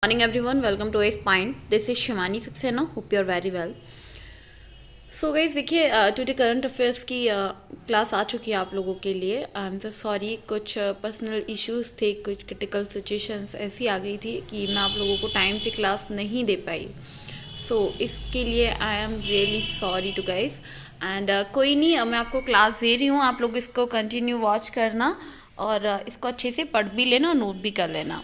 Morning everyone, welcome to Ace Pint. This is Shivani Saxena. Hope you are very well. So guys देखिए today current affairs की class आ चुकी है आप लोगों के लिए। आई एम सो सॉरी, कुछ पर्सनल इश्यूज थे, कुछ क्रिटिकल सिचुएशंस ऐसी आ गई थी कि मैं आप लोगों को टाइम से क्लास नहीं दे पाई। सो इसके लिए I am really sorry to guys. And कोई नहीं, मैं आपको क्लास दे रही हूँ, आप लोग इसको कंटिन्यू वॉच करना और इसको अच्छे से पढ़ भी लेना, नोट भी कर लेना।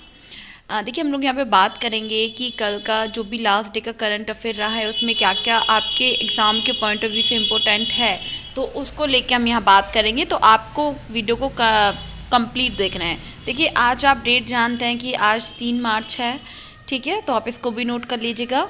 देखिए हम लोग यहाँ पे बात करेंगे कि कल का जो भी लास्ट डे का करंट अफेयर रहा है उसमें क्या क्या आपके एग्ज़ाम के पॉइंट ऑफ व्यू से इम्पोर्टेंट है, तो उसको लेके हम यहाँ बात करेंगे। तो आपको वीडियो को कंप्लीट देखना है। देखिए आज आप डेट जानते हैं कि आज 3 मार्च है, ठीक है, तो आप इसको भी नोट कर लीजिएगा।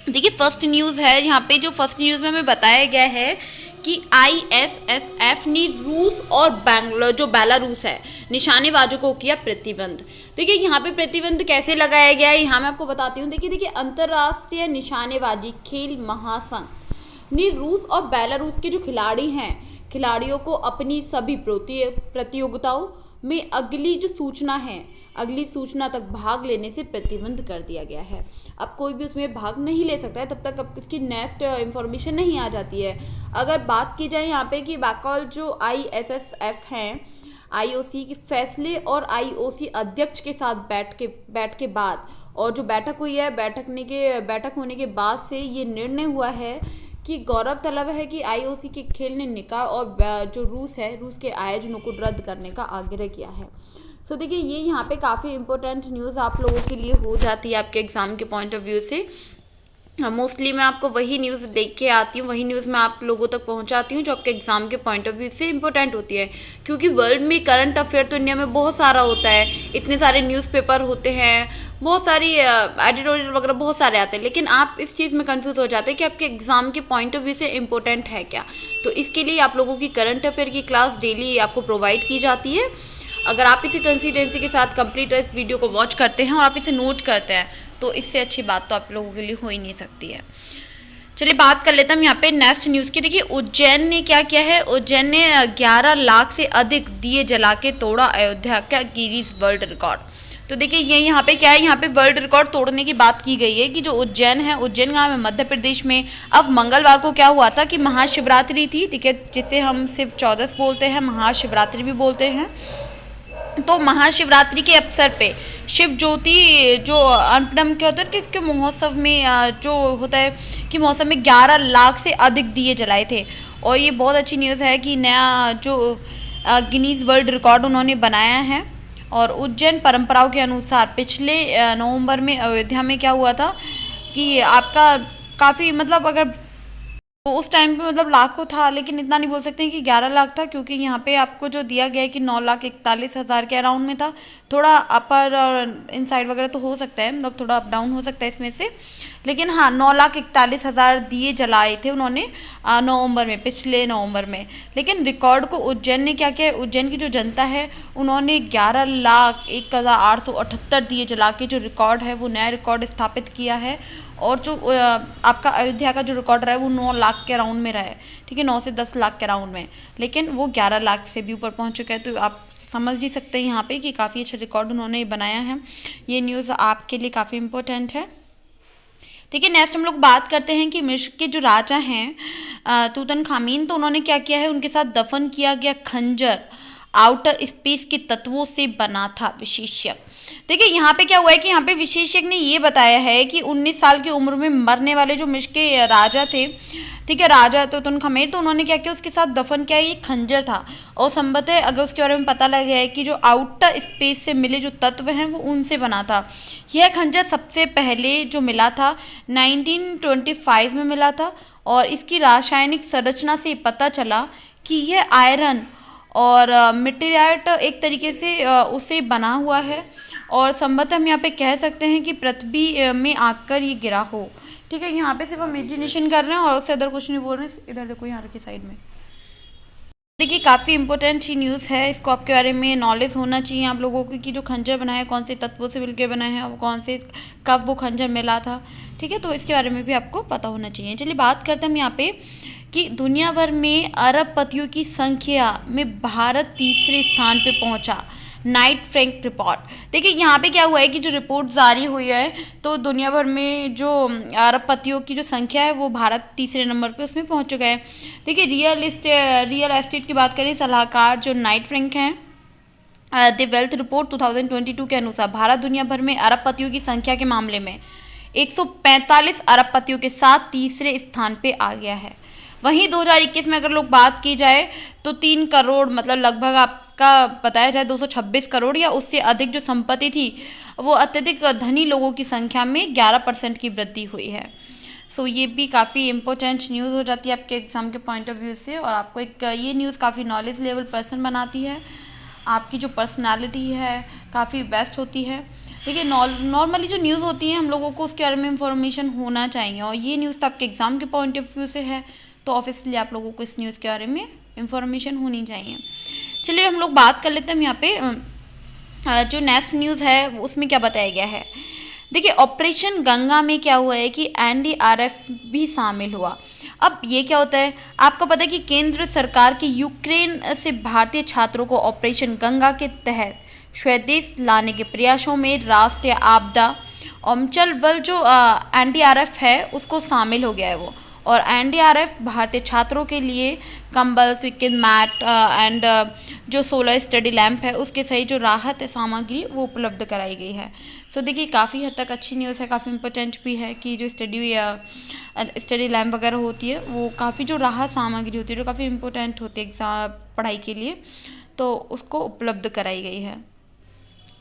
देखिए फर्स्ट न्यूज़ है यहाँ पे, जो फर्स्ट न्यूज़ में हमें बताया गया है कि ISSF ने रूस और बेलारूस है निशानेबाजों को किया प्रतिबंध। देखिए यहाँ पे प्रतिबंध कैसे लगाया गया है यहाँ मैं आपको बताती हूँ। देखिए अंतर्राष्ट्रीय निशानेबाजी खेल महासंघ ने रूस और बेलारूस के जो खिलाड़ी हैं, खिलाड़ियों को अपनी सभी प्रतियोगिताओं में अगली सूचना तक भाग लेने से प्रतिबंध कर दिया गया है। अब कोई भी उसमें भाग नहीं ले सकता है तब तक अब इसकी नेक्स्ट इंफॉर्मेशन नहीं आ जाती है। अगर बात की जाए यहाँ पे कि बैकॉल जो ISSF हैं, IOC के फैसले और IOC अध्यक्ष के साथ बैठ के बाद और जो बैठक हुई है, बैठक होने के बाद से ये निर्णय हुआ है कि गौरव तलब है कि IOC के खेल ने निकाह और जो रूस के आयोजनों को रद्द करने का आग्रह किया है। सो देखिए ये यहाँ पे काफ़ी इंपॉर्टेंट न्यूज़ आप लोगों के लिए हो जाती है आपके एग्ज़ाम के पॉइंट ऑफ व्यू से। मोस्टली मैं आपको वही न्यूज़ देख के आती हूँ, वही न्यूज़ मैं आप लोगों तक पहुँचाती हूँ जो आपके एग्ज़ाम के पॉइंट ऑफ व्यू से इंपॉर्टेंट होती है। क्योंकि वर्ल्ड में करंट अफेयर तो इंडिया में बहुत सारा होता है, इतने सारे न्यूज़पेपर होते हैं, बहुत सारी एडिटोरियल वगैरह बहुत सारे आते हैं, लेकिन आप इस चीज़ में कंफ्यूज हो जाते हैं कि आपके एग्ज़ाम के पॉइंट ऑफ व्यू से इंपॉर्टेंट है क्या। तो इसके लिए आप लोगों की करंट अफेयर की क्लास डेली आपको प्रोवाइड की जाती है। अगर आप इसी कंसिस्टेंसी के साथ कंप्लीट इस वीडियो को वॉच करते हैं और आप इसे नोट करते हैं तो इससे अच्छी बात तो आप लोगों के लिए हो ही नहीं सकती है। चलिए बात कर लेते हैं हम यहाँ पे नेक्स्ट न्यूज़ की। देखिए उज्जैन ने क्या किया है, उज्जैन ने 11 लाख से अधिक दिए जला के तोड़ा अयोध्या का गिनीज वर्ल्ड रिकॉर्ड। तो देखिए ये यहाँ पे क्या है, यहाँ पे वर्ल्ड रिकॉर्ड तोड़ने की बात की गई है कि जो उज्जैन है, उज्जैन गाँव है मध्य प्रदेश में। अब मंगलवार को क्या हुआ था कि महाशिवरात्रि थी, ठीक है, जिसे हम सिर्फ 14 बोलते हैं, महाशिवरात्रि भी बोलते हैं। तो महाशिवरात्रि के अवसर पे शिव ज्योति जो अर्पणम क्या होता है कि इसके महोत्सव में जो होता है कि महोत्सव में 11 लाख से अधिक दिए जलाए थे। और ये बहुत अच्छी न्यूज़ है कि नया जो गिनीज वर्ल्ड रिकॉर्ड उन्होंने बनाया है। और उज्जैन परंपराओं के अनुसार पिछले नवंबर में अयोध्या में क्या हुआ था कि आपका काफ़ी मतलब अगर तो उस टाइम पे मतलब लाखों था, लेकिन इतना नहीं बोल सकते हैं कि 11 लाख था, क्योंकि यहाँ पे आपको जो दिया गया है कि 9,41,000 के अराउंड में था। थोड़ा अपर और इनसाइड वगैरह तो हो सकता है, मतलब थोड़ा अप डाउन हो सकता है इसमें से, लेकिन हाँ 9,41,000 दिए जलाए थे उन्होंने नवंबर में, पिछले नवंबर में। लेकिन रिकॉर्ड को उज्जैन ने क्या किया, उज्जैन की जो जनता है उन्होंने 11,01,878 दिए जला के जो रिकॉर्ड है वो नया रिकॉर्ड स्थापित किया है। और जो आपका अयोध्या का जो रिकॉर्ड रहा है वो 9 लाख के अराउंड में रहा है, ठीक है, 9 से 10 लाख के अराउंड में, लेकिन वो 11 लाख से भी ऊपर पहुंच चुका है। तो आप समझ ही सकते हैं यहाँ पे कि काफ़ी अच्छा रिकॉर्ड उन्होंने बनाया है। ये न्यूज़ आपके लिए काफ़ी इंपॉर्टेंट है। देखिए नेक्स्ट हम लोग बात करते हैं कि मिस्र के जो राजा हैं तूतनखामीन, तो उन्होंने क्या किया है, उनके साथ दफन किया गया खंजर आउटर स्पेस के तत्वों से बना था। विशेषज्ञ देखिए यहाँ पे क्या हुआ है कि यहाँ पे विशेषज्ञ ने ये बताया है कि 19 साल की उम्र में मरने वाले जो मिस्र के राजा थे, ठीक है, राजा तूतनखामेन, तो उन्होंने क्या किया, उसके साथ दफन किया, ये खंजर था। और संभवतः अगर उसके बारे में पता लग गया है कि जो आउटर स्पेस से मिले जो तत्व हैं वो उनसे बना था। यह खंजर सबसे पहले जो मिला था 1925 में मिला था। और इसकी रासायनिक संरचना से पता चला कि यह आयरन और मिटेराइट एक तरीके से उससे बना हुआ है। और संभवतः हम यहाँ पे कह सकते हैं कि पृथ्वी में आकर ये गिरा हो, ठीक है। यहाँ पे सिर्फ हम इमेजिनेशन कर रहे हैं और उससे अदर कुछ नहीं बोल रहे हैं। इधर देखो यहाँ की साइड में देखिए काफ़ी इंपॉर्टेंट ही न्यूज़ है, इसको आपके बारे में नॉलेज होना चाहिए आप लोगों को कि जो खंजर बना है कौन से तत्वों से मिलकर बना है, वो कौन से कब वो खंजर मिला था, ठीक है, तो इसके बारे में भी आपको पता होना चाहिए। चलिए बात करते हैं हम यहाँ पे कि दुनिया भर में अरबपतियों की संख्या में भारत तीसरे स्थान पे पहुंचा। Knight Frank report. देखिए यहाँ पे क्या हुआ है कि जो रिपोर्ट जारी हुई है, तो दुनिया भर में जो अरबपतियों की जो संख्या है वो भारत तीसरे नंबर पे उसमें पहुंच चुका है। देखिए रियल एस्टेट की बात करें, सलाहकार जो नाइट फ्रैंक हैं, द वेल्थ रिपोर्ट 2022 के अनुसार भारत दुनिया भर में अरबपतियों की संख्या के मामले में 145 अरबपतियों के साथ तीसरे स्थान पे आ गया है। वहीं 2021 में अगर लोग बात की जाए तो 3 करोड़ मतलब लगभग आपका बताया जाए 226 करोड़ या उससे अधिक जो संपत्ति थी, वो अत्यधिक धनी लोगों की संख्या में 11% की वृद्धि हुई है। सो ये भी काफ़ी इंपॉर्टेंट न्यूज़ हो जाती है आपके एग्जाम के पॉइंट ऑफ व्यू से, और आपको एक ये न्यूज़ काफ़ी नॉलेज लेवल पर्सन बनाती है। आपकी जो पर्सनालिटी है काफ़ी बेस्ट होती है। देखिए नॉर्मली जो न्यूज़ होती है हम लोगों को उसके बारे में इंफॉर्मेशन होना चाहिए, और ये न्यूज़ तो आपके एग्ज़ाम के पॉइंट ऑफ व्यू से है, तो ऑब्वियसली आप लोगों को इस न्यूज़ के बारे में इंफॉर्मेशन होनी चाहिए। चलिए हम लोग बात कर लेते हैं यहाँ पे जो नेक्स्ट न्यूज़ है उसमें क्या बताया गया है। देखिए ऑपरेशन गंगा में क्या हुआ है कि एनडीआरएफ भी शामिल हुआ। अब ये क्या होता है, आपको पता है कि केंद्र सरकार की यूक्रेन से भारतीय छात्रों को ऑपरेशन गंगा के तहत स्वदेश लाने के प्रयासों में राष्ट्रीय आपदा अंचल बल जो एनडीआरएफ है उसको शामिल हो गया है वो। और एनडीआरएफ भारतीय छात्रों के लिए कंबल, स्विकेट मैट एंड जो सोलर स्टडी लैंप है उसके सहित जो राहत सामग्री वो उपलब्ध कराई गई है। सो देखिए काफ़ी हद तक अच्छी न्यूज़ है, काफ़ी इंपॉर्टेंट भी है कि जो स्टडी लैंप वगैरह होती है वो काफ़ी जो राहत सामग्री होती है जो काफ़ी इंपॉर्टेंट होती है एग्जाम पढ़ाई के लिए, तो उसको उपलब्ध कराई गई है।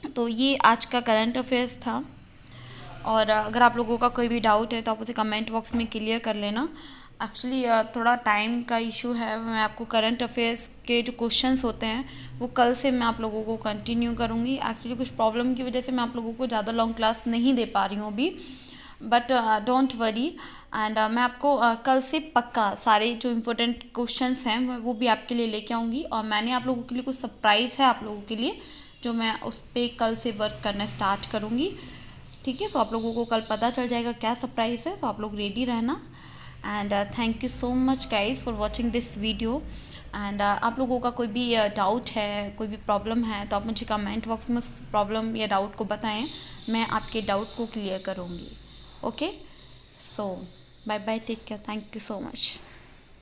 तो ये आज का करंट अफेयर्स था, और अगर आप लोगों का कोई भी डाउट है तो आप उसे कमेंट बॉक्स में क्लियर कर लेना। एक्चुअली थोड़ा टाइम का इशू है, मैं आपको करंट अफेयर्स के जो क्वेश्चंस होते हैं वो कल से मैं आप लोगों को कंटिन्यू करूँगी। एक्चुअली कुछ प्रॉब्लम की वजह से मैं आप लोगों को ज़्यादा लॉन्ग क्लास नहीं दे पा रही हूँ अभी, बट डोंट वरी। एंड मैं आपको कल से पक्का सारे जो इम्पोर्टेंट क्वेश्चंस हैं वो भी आपके लिए लेके आऊँगी, और मैंने आप लोगों के लिए कुछ सरप्राइज़ है आप लोगों के लिए जो मैं उस पर कल से वर्क करना स्टार्ट करूँगी। ठीक है, सो आप लोगों को कल पता चल जाएगा क्या सरप्राइज़ है, तो आप लोग रेडी रहना। And thank you so much guys for watching this video. And आप लोगों का कोई भी डाउट है, कोई भी प्रॉब्लम है, तो आप मुझे कमेंट बॉक्स में उस प्रॉब्लम या डाउट को बताएं, मैं आपके डाउट को क्लियर करूँगी। Okay, so bye bye, take care, thank you so much.